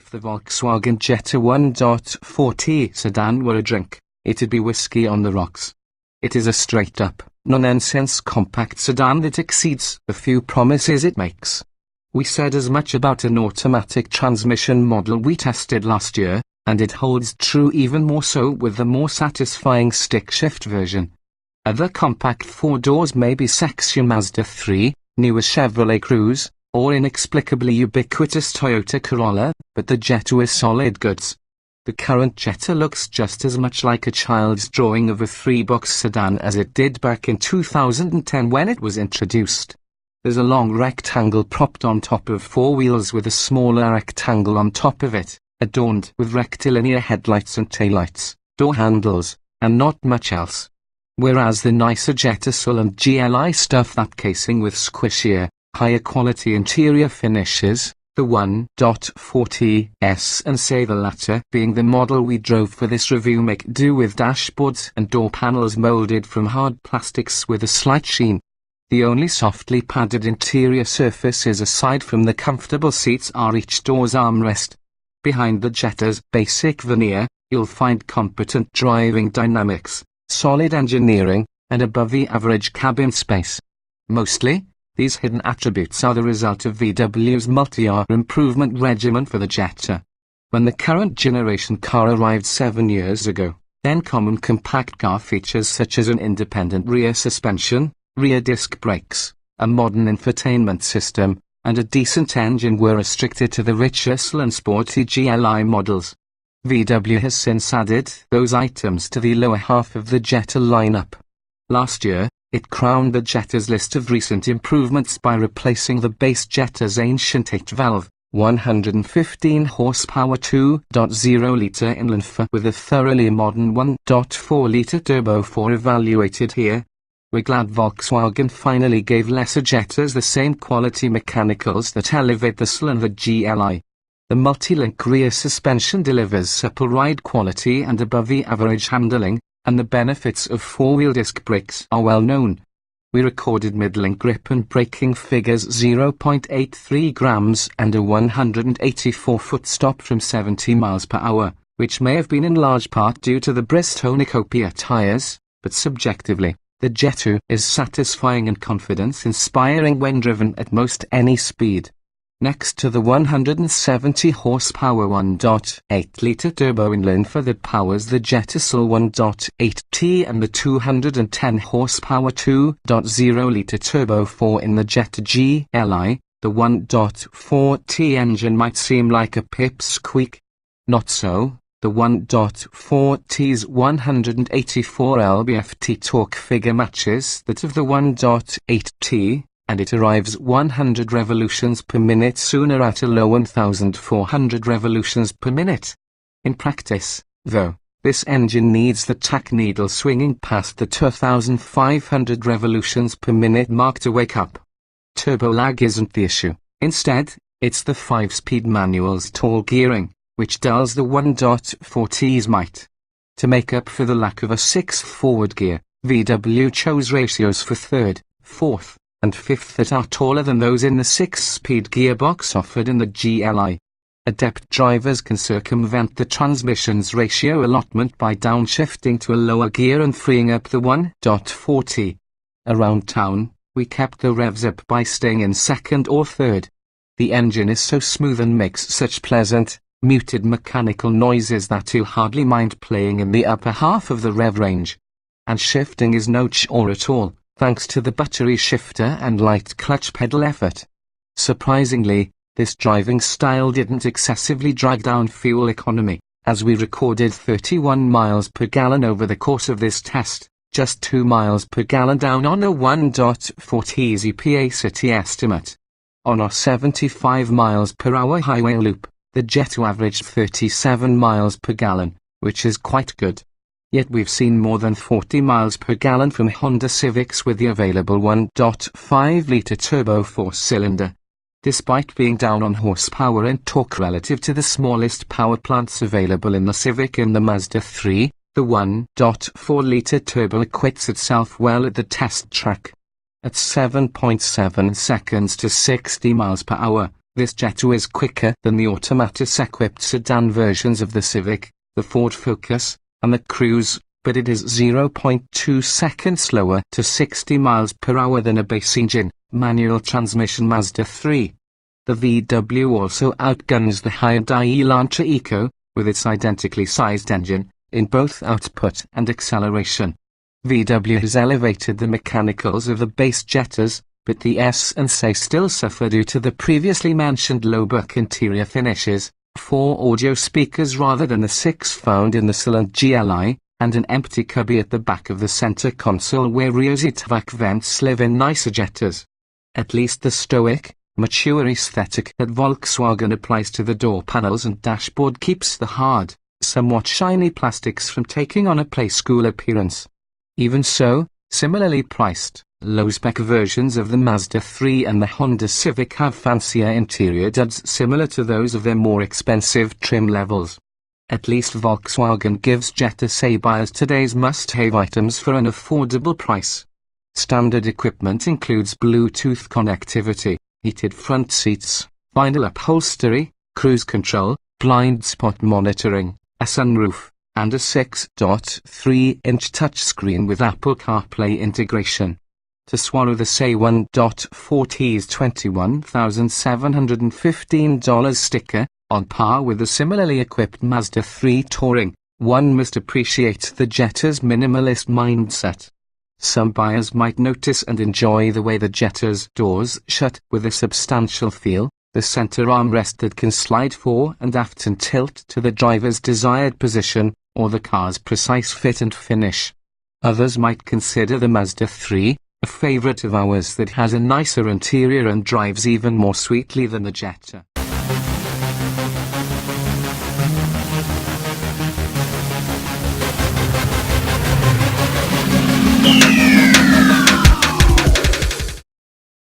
If the Volkswagen Jetta 1.4T sedan were a drink, it'd be whiskey on the rocks. It is a straight-up, no-nonsense compact sedan that exceeds the few promises it makes. We said as much about an automatic transmission model we tested last year, and it holds true even more so with the more satisfying stick-shift version. Other compact four-doors may be sexy Mazda 3, newer Chevrolet Cruze, or inexplicably ubiquitous Toyota Corolla, but the Jetta is solid goods. The current Jetta looks just as much like a child's drawing of a three-box sedan as it did back in 2010 when it was introduced. There's a long rectangle propped on top of four wheels with a smaller rectangle on top of it, adorned with rectilinear headlights and taillights, door handles, and not much else. Whereas the nicer Jetta SUL and GLI stuff that casing with squishier, higher quality interior finishes, the 1.4T and say the latter being the model we drove for this review make do with dashboards and door panels molded from hard plastics with a slight sheen. The only softly padded interior surfaces aside from the comfortable seats are each door's armrest. Behind the Jetta's basic veneer, you'll find competent driving dynamics, solid engineering, and above-the-average cabin space. Mostly, these hidden attributes are the result of VW's multi-year improvement regimen for the Jetta. When the current generation car arrived 7 years ago, then common compact car features such as an independent rear suspension, rear disc brakes, a modern infotainment system, and a decent engine were restricted to the richer SUL and sporty GLI models. VW has since added those items to the lower half of the Jetta lineup. Last year, it crowned the Jetta's list of recent improvements by replacing the base Jetta's ancient 8-valve, 115 horsepower 2.0-litre inline four with a thoroughly modern 1.4-litre turbo 4 evaluated here. We're glad Volkswagen finally gave lesser Jettas the same quality mechanicals that elevate the SUL and the GLI. The multi-link rear suspension delivers supple ride quality and above-the-average handling, and the benefits of four-wheel disc brakes are well known. We recorded middling grip and braking figures 0.83 grams and a 184-foot stop from 70 miles per hour, which may have been in large part due to the Bridgestone Ecopia tyres, but subjectively, the Jetta is satisfying and confidence-inspiring when driven at most any speed. Next to the 170 horsepower 1.8-litre turbo inline four that powers the Jetta SUL 1.8T and the 210 horsepower 2.0-litre turbo 4 in the Jetta GLI, the 1.4T engine might seem like a pipsqueak. Not so. The 1.4T's 184 lb-ft torque figure matches that of the 1.8T, and it arrives 100 revolutions per minute sooner at a low 1,400 revolutions per minute. In practice, though, this engine needs the tach needle swinging past the 2,500 revolutions per minute mark to wake up. Turbo lag isn't the issue. Instead, it's the 5-speed manual's tall gearing, which dulls the 1.4T's might. To make up for the lack of a 6th forward gear, VW chose ratios for 3rd, 4th, and 5th that are taller than those in the 6-speed gearbox offered in the GLI. Adept drivers can circumvent the transmission's ratio allotment by downshifting to a lower gear and freeing up the 1.4T. Around town, we kept the revs up by staying in 2nd or 3rd. The engine is so smooth and makes such pleasant, muted mechanical noises that you'll hardly mind playing in the upper half of the rev range. And shifting is no chore at all, thanks to the battery shifter and light clutch pedal effort. Surprisingly, this driving style didn't excessively drag down fuel economy, as we recorded 31 miles per gallon over the course of this test, just 2 miles per gallon down on a 1.4T's EPA city estimate. On our 75 miles per hour highway loop, the Jetta averaged 37 miles per gallon, which is quite good. Yet we've seen more than 40 miles per gallon from Honda Civics with the available 1.5-litre turbo 4-cylinder. Despite being down on horsepower and torque relative to the smallest power plants available in the Civic and the Mazda 3, the 1.4-litre turbo acquits itself well at the test track. At 7.7 seconds to 60 miles per hour, This Jetta is quicker than the automatic-equipped sedan versions of the Civic, the Ford Focus, and the Cruze, but it is 0.2 seconds slower to 60 miles per hour than a base-engine, manual transmission Mazda 3. The VW also outguns the Hyundai Elantra Eco, with its identically sized engine, in both output and acceleration. VW has elevated the mechanicals of the base Jettas, but the S and C still suffer due to the previously mentioned low-buck interior finishes, 4 audio speakers rather than the 6 found in the Cylinder GLI, and an empty cubby at the back of the center console where rear hatchback vents live in nicer Jettas. At least the stoic, mature aesthetic that Volkswagen applies to the door panels and dashboard keeps the hard, somewhat shiny plastics from taking on a play-school appearance. Even so, similarly priced, low-spec versions of the Mazda 3 and the Honda Civic have fancier interior duds similar to those of their more expensive trim levels. At least Volkswagen gives Jetta City buyers today's must-have items for an affordable price. Standard equipment includes Bluetooth connectivity, heated front seats, vinyl upholstery, cruise control, blind spot monitoring, a sunroof, and a 6.3-inch touchscreen with Apple CarPlay integration. To swallow the Say 1.40's $21,715 sticker, on par with the similarly equipped Mazda 3 Touring, one must appreciate the Jetta's minimalist mindset. Some buyers might notice and enjoy the way the Jetta's doors shut with a substantial feel, the center armrest that can slide fore and aft and tilt to the driver's desired position, or the car's precise fit and finish. Others might consider the Mazda 3, a favorite of ours that has a nicer interior and drives even more sweetly than the Jetta. Yeah.